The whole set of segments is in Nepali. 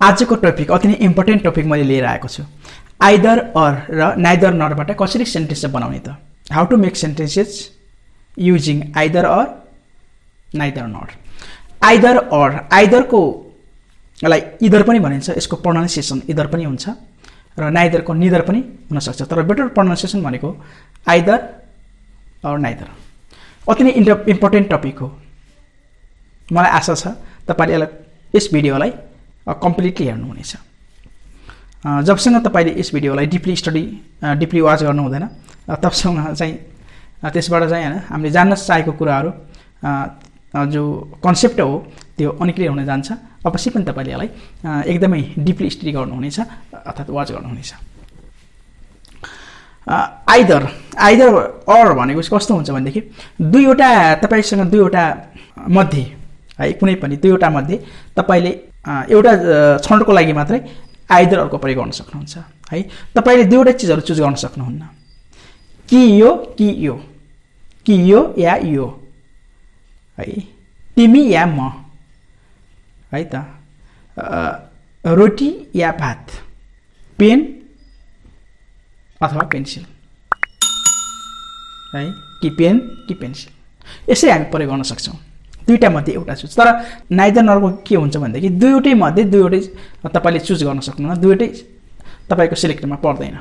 आजको टपिक अति नै इम्पोर्टेन्ट टपिक मैले लिएर आएको छु। आइदर अर र नाइदर नरबाट कसरी सेन्टेन्स बनाउने त? How to make sentences using either or neither nor. Either or, आइदरको लाई इदर पनि भनिन्छ, यसको प्रोनाउन्सिएसन इदर पनि हुन्छ र नाइदरको निदर पनि हुन सक्छ, तर बेटर प्रोनाउन्सिएसन भनेको आइदर अर नाइदर। अति नै इम्पोर्टेन्ट टपिक हो। मलाई आशा छ तपाईले यस भिडियोलाई कम्प्लिटली हेर्नुहुनेछ। जबसम्म तपाईले यस भिडियोलाई डिपली वाच गर्नु हुँदैन तबसम्म चाहिँ त्यसबाट चाहिँ हैन हामीले जान्न चाहेको कुराहरू जो कन्सेप्ट हो त्यो अनक्लियर हुन जान्छ। अवश्य पनि तपाईले यसलाई एकदमै डिपली स्टडी गर्नुहुनेछ अर्थात् वाच गर्नुहुनेछ। आइदर अर भनेको कस्तो हुन्छ भनेदेखि दुईवटा तपाईसँग दुईवटा मध्ये है कुनै पनि दुईवटा मध्ये तपाईले एउटा छनौटको लागि मात्रै आइदर अरको प्रयोग गर्न सक्नुहुन्छ है। तपाईले दुईवटा चीजहरु चुज गर्न सक्नुहुन्न, कि यो या यो है, तिमी या म है त, रोटी या भात, पेन अथवा पेन्सिल है, कि पेन कि पेन्सिल, यसै हामी प्रयोग गर्न सक्छौं। दुईटा मध्ये एउटा चुज। तर नाइदर नरको के हुन्छ भन्दाखेरि दुईवटै मध्ये दुईवटै तपाईले चुज गर्न सक्नुहुन्न, दुईवटै तपाईको सिलेक्टमा पर्दैन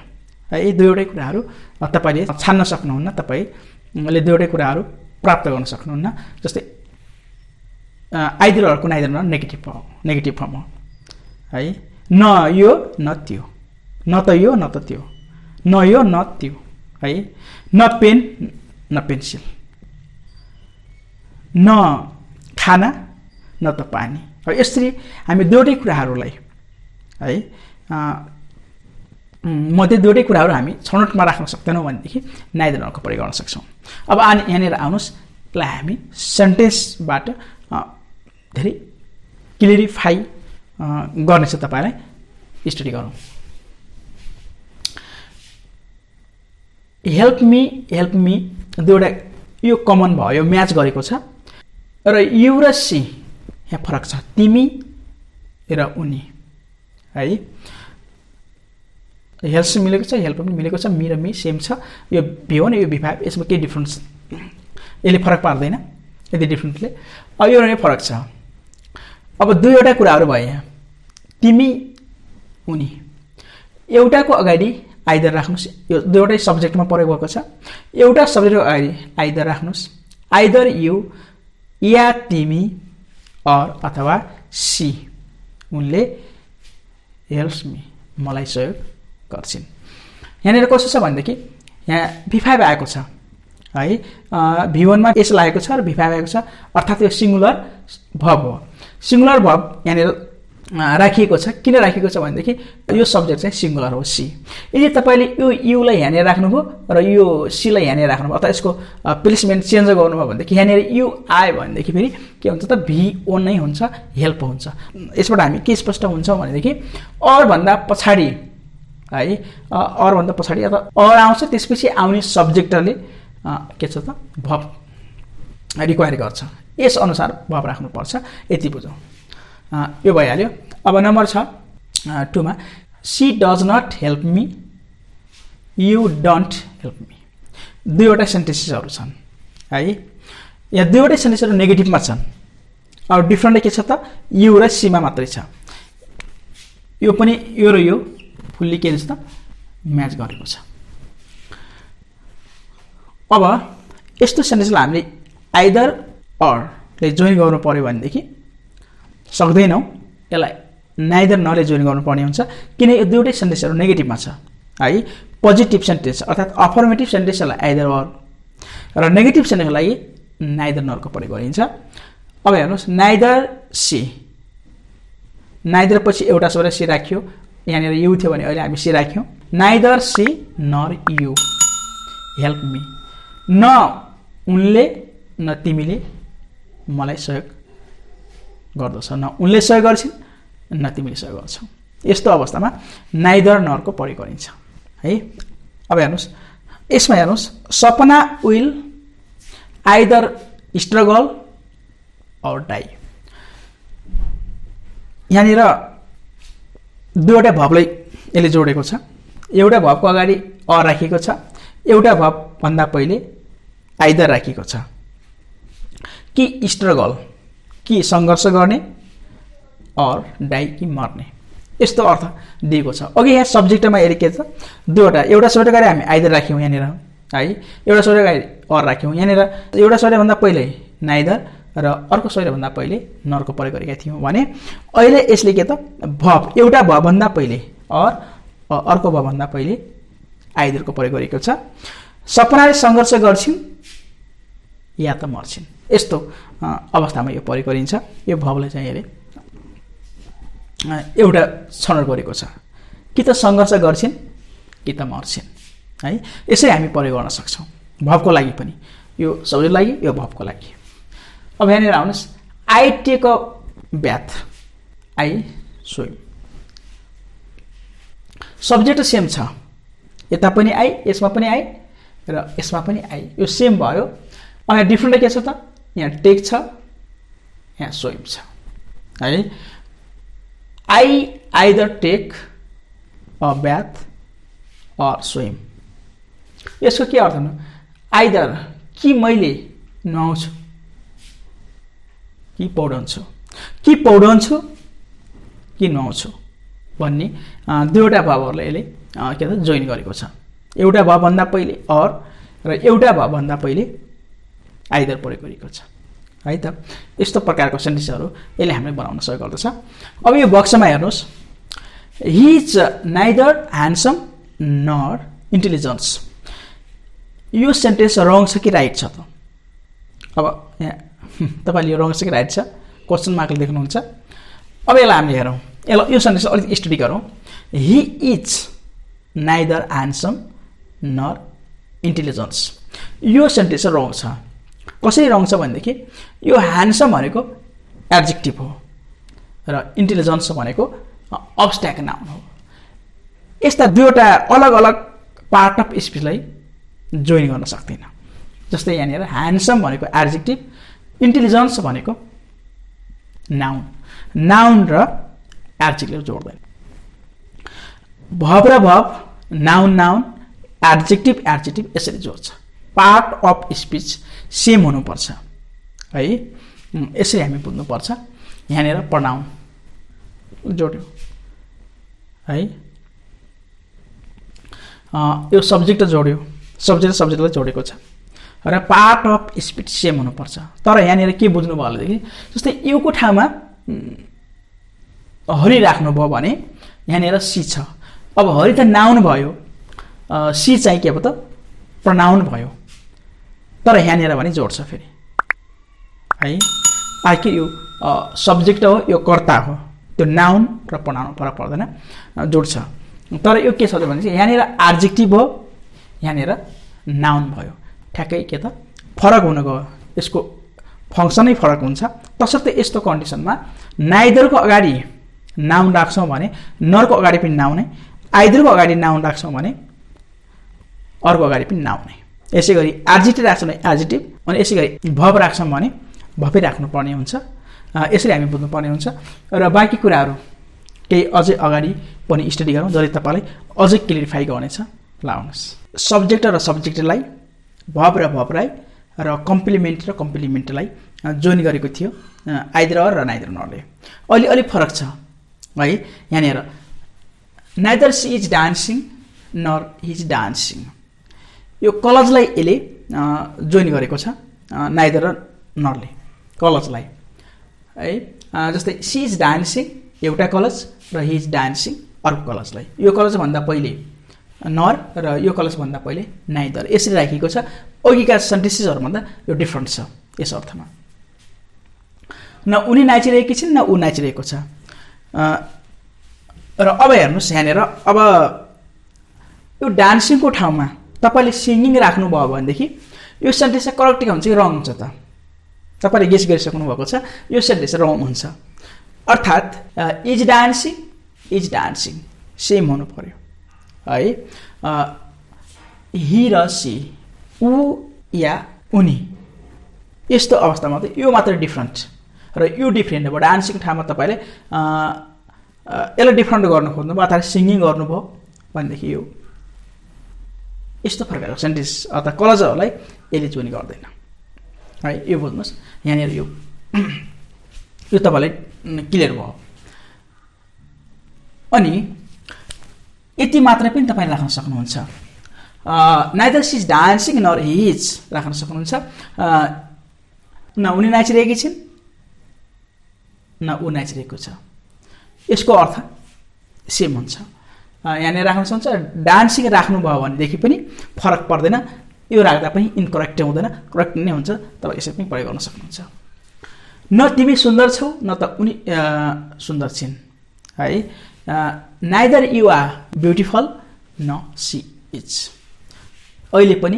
है। दुईवटै कुराहरू तपाईले छान्न सक्नुहुन्न, तपाईले दुईवटै कुराहरू प्राप्त गर्न सक्नुहुन्न। जस्तै आइदर अरको नाइदर नर नेगेटिभ फर्म हो है। न यो न त्यो, न त यो न त त्यो, न यो न त्यो है। न पेन न पेन्सिल, न खाना न त पानी। यसरी हामी दुईटै कुराहरूलाई है मध्ये दुईटै कुराहरू हामी छनौटमा राख्न सक्दैनौँ भनेदेखि नाइदर नरको प्रयोग गर्न सक्छौँ। अब यहाँनिर आउनुहोस्, यसलाई हामी सेन्टेन्सबाट धेरै क्लियरिफाई गर्नेछ, तपाईलाई स्टडी गरौँ। हेल्प मी दुईवटा यो कमन भयो, यो म्याच गरेको छ। र यु र सी यहाँ फरक छ, तिमी र उनी है। हेल्प्स मिलेको छ, हेल्प पनि मिलेको छ, मी र मी सेम छ। यो भी हो नि, यो भी5, यसमा केही डिफरेन्स यसले फरक पार्दैन यदि डिफरेन्टले। अब यो नै फरक छ। अब दुईवटा कुराहरू भयो यहाँ, तिमी उनी। एउटाको अगाडि आइदर राख्नुस्, यो दुईवटै सब्जेक्टमा प्रयोग भएको छ। एउटा सब्जेक्टको अगाडि आइदर राख्नुस्, आइदर यु या तिमी अर अथवा सी, उनले हेल्प्स मी, मलाई सहयोग गर्छिन्। यहाँनिर कस्तो छ भनेदेखि यहाँ भी5 आएको छ है, भी1 मा एस लागेको छ र भी5 आएको छ, अर्थात् यो सिंगुलर भर्ब हो। सिंगुलर भर्ब यहाँनिर राखिएको छ। किन राखिएको छ भनेदेखि यो सब्जेक्ट चाहिँ सिंगुलर हो, सी। यदि तपाईले यो युलाई यहाँनिर राख्नुभयो र यो सीलाई यहाँनिर राख्नुभयो अथवा यसको प्लेसमेन्ट चेन्ज गर्नुभयो भनेदेखि यहाँनिर यु आयो भनेदेखि फेरि के हुन्छ त, भी1 नै हुन्छ, हेल्प हुन्छ। यसबाट हामी के स्पष्ट हुन्छ भनेदेखि अर भन्दा पछाडि है, अर भन्दा पछाडि अथवा अर आउँछ, त्यसपछि आउने सब्जेक्टले के छ त, भर्ब रिक्वायर गर्छ। यस अनुसार भर्ब राख्नुपर्छ, यति बुझौँ। यो भइहाल्यो। अब नम्बर 2 मा, she does not help me, you don't help me. दुईवटा सेन्टेन्सेसहरू छन् है। यहाँ दुईवटै सेन्टेन्सहरू नेगेटिभमा छन्। अब डिफरेन्ट के छ त, यु र सीमा मात्रै छ। यो पनि यो र यो फुल्ली के छ त, म्याच गरेको छ। अब यस्तो सेन्टेन्सलाई हामीले आइदर अरले जोइन गर्नु पर्यो भनेदेखि सक्दैनौँ, यसलाई नाइदर नरले जोइन गर्नुपर्ने हुन्छ। किन यो दुईवटै सेन्टेन्सहरू नेगेटिभमा छ है। पोजिटिभ सेन्टेन्स अर्थात् अफर्मेटिभ सेन्टेन्सलाई आइदर अर र नेगेटिभ सेन्टेन्सको लागि नाइदर नरको प्रयोग गरिन्छ। अब हेर्नुहोस्, नाइदर सी, नाइदर पछि एउटा शब्द सी राख्यो, यहाँनिर यु थियो भने अहिले हामी सी राख्यौँ। Neither she nor you help me, न उनले न तिमीले मलाई सहयोग गर्दछ, न उनले सहयोग गर्छिन् न तिमीले सहयोग गर्छौ। यस्तो अवस्थामा नाइदर नरको प्रयोग गरिन्छ है। अब हेर्नुहोस्, यसमा हेर्नुहोस्, सपना विल आइदर स्ट्रगल और डाई। यहाँनिर दुईवटा भबलाई यसले जोडेको छ एउटा भबको अगाडि अ राखिएको छ एउटा भब भन्दा पहिले आइदर राखिएको छ कि स्ट्रगल कि सङ्घर्ष गर्ने अर डाइ कि मर्ने यस्तो अर्थ दिएको छ अघि यहाँ सब्जेक्टमा यसले के छ दुईवटा एउटा शब्द अगाडि हामी आइदर राख्यौँ यहाँनिर है एउटा शब्द अगाडि अर राख्यौँ यहाँनिर एउटा शब्दभन्दा पहिले नाइदर र अर्को शब्दभन्दा पहिले नरको प्रयोग गरेका थियौँ भने अहिले यसले के त भब एउटा भबभन्दा पहिले अर अर्को भबभन्दा पहिले आइदरको प्रयोग गरेको छ सपनाले सङ्घर्ष गर्छिन् या त मर्छिन् यस्तो अवस्थामा यो प्रयोग गरिन्छ यो भबलाई चाहिँ यसले एउटा छनौट गरेको छ कि त सङ्घर्ष गर्छिन् कि त मर्छिन् है यसै हामी प्रयोग गर्न सक्छौँ भबको लागि पनि यो सब्जेक्टको लागि यो भबको लागि अब यहाँनिर आउनुहोस् I take a bath I swim subject same छ यता पनि आई यसमा पनि आई र यसमा पनि आई यो सेम भयो अब यहाँ डिफ्रेन्ट के छ त यहाँ टेक छ यहाँ स्विम छ है I either take a bath or swim यसको के अर्थ हो आइदर कि मैले नुहाउँछु कि पौडन्छु कि नुहाउँछु भन्ने दुईवटा भावहरूलाई यसले के त जोइन गरेको छ एउटा भावभन्दा पहिले अर र एउटा भावभन्दा पहिले आइदर प्रयोग गरेको छ है त यस्तो प्रकारको सेन्टेन्सहरू यसले हामीले बनाउन सहयोग गर्दछ अब यो बक्समा हेर्नुहोस् he is neither handsome nor intelligence यो सेन्टेन्स रङ छ कि राइट छ त अब यहाँ तपाईँले यो रङ छ कि राइट छ क्वेसन मार्कले देख्नुहुन्छ अब यसलाई हामीले हेरौँ यसलाई यो सेन्टेन्स अलिक स्टडी गरौँ he is neither handsome nor intelligence यो सेन्टेन्स रङ छ कसरी रङ छ भनेदेखि यो ह्यान्डसम भनेको एड्जेक्टिभ हो र इन्टेलिजेन्स भनेको अब्स्ट्र्याक्ट नाउन हो यस्ता दुईवटा अलग अलग पार्ट अफ स्पिचलाई जोइन गर्न सक्दैन जस्तै यहाँनिर ह्यान्डसम भनेको एड्जेक्टिभ इन्टेलिजेन्स भनेको नाउन र एड्जेक्टिभ जोड्दैन भब र भब नाउन एड्जेक्टिभ यसरी जोड्छ पार्ट अफ स्पिच सेम हुनुपर्छ है यसरी हामी बुझ्नुपर्छ यहाँनिर प्रनाउन जोड्यो है यो सब्जेक्ट जोड्यो सब्जेक्टलाई जोडेको छ र पार्ट अफ स्पिच सेम हुनुपर्छ तर यहाँनिर के बुझ्नु भयो भनेदेखि जस्तै योको ठाउँमा हरि राख्नुभयो भने यहाँनिर सी छ अब हरि त नाउन भयो सी चाहिँ के भयो त प्रनाउन भयो तर यहाँनिर भने जोड्छ फेरि है आखि यो सब्जेक्ट हो यो कर्ता हो त्यो नाउन र प्रनाउन फरक पर्दैन जोड्छ तर यो के छ भने चाहिँ यहाँनिर एड्जेक्टिभ हो यहाँनिर नाउन भयो ठ्याक्कै के त फरक हुन गयो यसको फङ्सनै फरक हुन्छ तसर्थ यस्तो कन्डिसनमा नाइदरको अगाडि नाउन राख्छौँ भने नरको अगाडि पनि नाउनै आइदरको अगाडि नाउन राख्छौँ भने अर्को अगाडि पनि नाउनै यसै गरी एड्जेक्टिभ राख्छौँ भने एड्जेक्टिभ अनि यसै गरी भब राख्छौँ भने भबै राख्नुपर्ने हुन्छ यसरी हामी बुझ्नुपर्ने हुन्छ र बाँकी कुराहरू केही अझै अगाडि पनि स्टडी गरौँ जसले तपाईँलाई अझै क्लियरिफाई गर्नेछ लाउनुहोस् सब्जेक्ट र सब्जेक्टलाई भब र भबलाई र कम्प्लिमेन्टलाई जोइन गरेको थियो आइदर अर र नाइदर नरले अलि अलि फरक छ है यहाँनिर neither she is dancing nor he is dancing यो कलजलाई यसले जोइन गरेको छ नाइदर र नरले कलजलाई है जस्तै सी इज डान्सिङ एउटा कलज र हि इज डान्सिङ अर्को कलजलाई यो कलजभन्दा पहिले नर र यो कलजभन्दा पहिले नाइदर यसरी राखिएको छ अघिका सेन्टेन्सेसहरूभन्दा यो डिफ्रेन्ट छ यस अर्थमा न उनी नाचिरहेकी छिन् न ऊ नाचिरहेको छ र अब हेर्नुहोस् यहाँनिर अब यो डान्सिङको ठाउँमा तपाईँले सिङ्गिङ राख्नुभयो भनेदेखि यो सेन्टेन्स चाहिँ करेक्ट हुन्छ कि रङ हुन्छ त तपाईँले गेस गरिसक्नु भएको छ यो सेन्टेन्स रङ हुन्छ अर्थात् इज डान्सिङ सेम हुनु पर्यो है हि र सी ऊ या उनी यस्तो अवस्थामा त यो मात्र डिफ्रेन्ट र यो डिफ्रेन्ट अब डान्सिङ ठाउँमा तपाईँले यसलाई डिफरेन्ट गर्न खोज्नुभयो अथवा सिङ्गिङ गर्नुभयो भनेदेखि यो यस्तो प्रकारको सेन्टेन्स अथवा कलजहरूलाई यसले जोइन गर्दैन है। यो बुझ्नुहोस् यहाँनिर यो यो तपाईँलाई क्लियर भयो। अनि यति मात्रै पनि तपाईँले राख्न सक्नुहुन्छ। Neither she is dancing nor he is राख्न सक्नुहुन्छ। न उनी नाचिरहेकी छिन् न ऊ नाचिरहेको छ, यसको अर्थ सेम हुन्छ। यहाँनिर राख्न सक्नुहुन्छ। डान्सिङ राख्नुभयो भनेदेखि पनि फरक पर्दैन, यो राख्दा पनि इनकरेक्ट हुँदैन, करेक्ट नै हुन्छ। तपाईँ यसरी पनि प्रयोग गर्न सक्नुहुन्छ। न तिमी सुन्दर छौ न त उनी सुन्दर छिन् है। नाइदर यु आर ब्युटिफुल न सी इज। अहिले पनि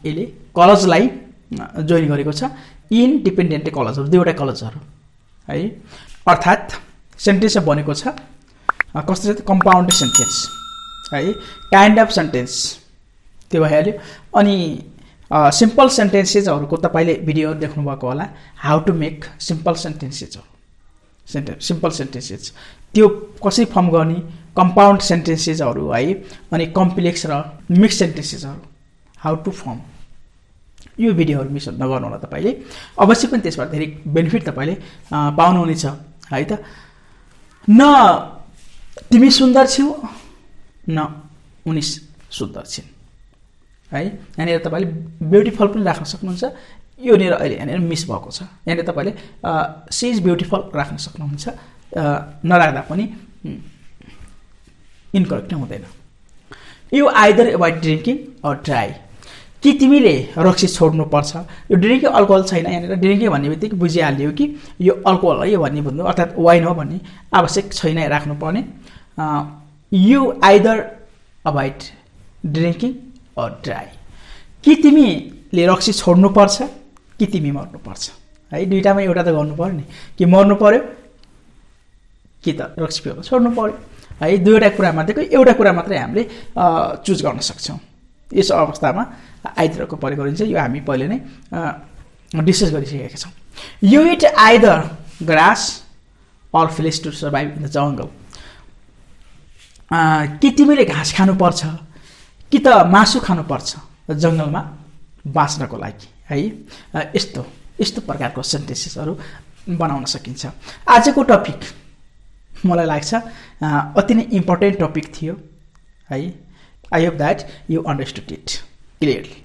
यसले कलजलाई जोइन गरेको छ। इन्डिपेन्डेन्ट कलजहरू, दुईवटा कलजहरू है। अर्थात् सेन्टेन्समा बनेको छ कस्तो छ, कम्पाउन्ड सेन्टेन्स है, काइन्ड अफ सेन्टेन्स त्यो भइहाल्यो। अनि सिम्पल सेन्टेन्सेसहरूको तपाईँले भिडियोहरू देख्नुभएको होला, हाउ टु मेक सिम्पल सेन्टेन्सेसहरू, सिम्पल सेन्टेन्सेस त्यो कसरी फर्म गर्ने, कम्पाउन्ड सेन्टेन्सेसहरू है, अनि कम्प्लेक्स र मिक्स सेन्टेन्सेसहरू हाउ टु फर्म, यो भिडियोहरू मिस नगर्नु होला तपाईँले। अवश्य पनि त्यसबाट धेरै बेनिफिट तपाईँले पाउनुहुनेछ है त। न तिमी सुन्दर छौ न उनी सुन्दर छिन् है। यहाँनिर तपाईँले ब्युटिफुल पनि राख्न सक्नुहुन्छ। योनिर अहिले यहाँनिर मिस भएको छ। यहाँनिर तपाईँले सी इज ब्युटिफुल राख्न सक्नुहुन्छ, नराख्दा पनि इनकरेक्ट हुँदैन। You either avoid drinking or try. कि तिमीले रक्सी छोड्नुपर्छ। यो ड्रिङ्किङ अल्कोहल छैन, यहाँनिर ड्रिङ्किङ भन्ने बित्तिकै बुझिहाल्यो कि यो अल्कोहल है भन्ने बुझ्नु, अर्थात् वाइन हो भन्ने आवश्यक छैन राख्नुपर्ने। You either avoid drinking or try. कि तिमीले रक्सी छोड्नुपर्छ कि तिमी मर्नुपर्छ है। दुईटामा एउटा त गर्नु पर्यो नि, कि मर्नु पर्यो कि त रक्सी पिउन छोड्नु पर्यो है। दुईवटा कुरामध्येको एउटा कुरा मात्रै हामीले चुज गर्न सक्छौँ। यस अवस्थामा आइदरको प्रयोग गरिन्छ। यो हामी पहिले नै डिस्कस गरिसकेका छौँ। You eat either grass or flesh to survive in the jungle. कि तिमीले घाँस खानुपर्छ कि त मासु खानुपर्छ जङ्गलमा बाँच्नको लागि है। यस्तो प्रकारको सेन्टेन्सेसहरू बनाउन सकिन्छ। आजको टपिक मलाई लाग्छ अति नै इम्पोर्टेन्ट टपिक थियो है। I hope that you understood it clearly.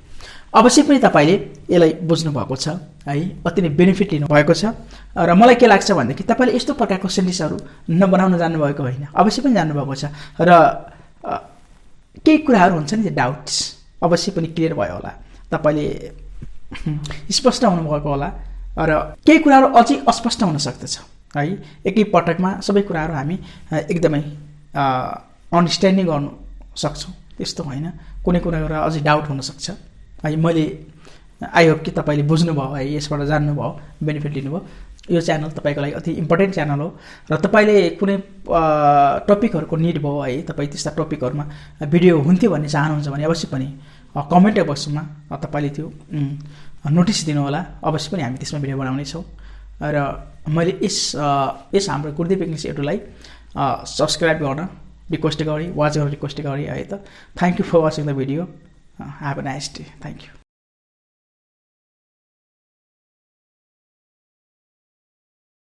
अवश्य पनि तपाईँले यसलाई बुझ्नुभएको छ है, अति नै बेनिफिट लिनुभएको छ। र मलाई के लाग्छ भनेदेखि तपाईँले यस्तो प्रकारको सेन्टेन्सहरू नबनाउन जान्नुभएको होइन, अवश्य पनि जान्नुभएको छ। र केही कुराहरू हुन्छ नि डाउट्स अवश्य पनि क्लियर भयो होला, तपाईँले स्पष्ट हुनुभएको होला। र केही कुराहरू अझै अस्पष्ट हुन सक्दछ है। एकै पटकमा सबै कुराहरू हामी एकदमै अन्डरस्ट्यान्डिङ गर्नु सक्छौँ त्यस्तो होइन, कुनै कुरा अझै डाउट हुनसक्छ है। मैले आई होप कि तपाईँले बुझ्नुभयो है, यसबाट जान्नुभयो, बेनिफिट लिनुभयो। यो च्यानल तपाईँको लागि अति इम्पोर्टेन्ट च्यानल हो। र तपाईँले कुनै टपिकहरूको निड भयो है, तपाईँ त्यस्ता टपिकहरूमा भिडियो हुन्थ्यो भन्ने चाहनुहुन्छ भने अवश्य पनि कमेन्ट बक्समा तपाईँले त्यो नोटिस दिनुहोला। अवश्य पनि हामी त्यसमा भिडियो बनाउनेछौँ। र मैले यस हाम्रो कुलदीप इङ्ग्लिस युट्युबलाई सब्सक्राइब गर्न रिक्वेस्ट गरेँ, वाच गर्न रिक्वेस्ट गरेँ है त। Thank you for watching the video. Have a nice day. Thank you.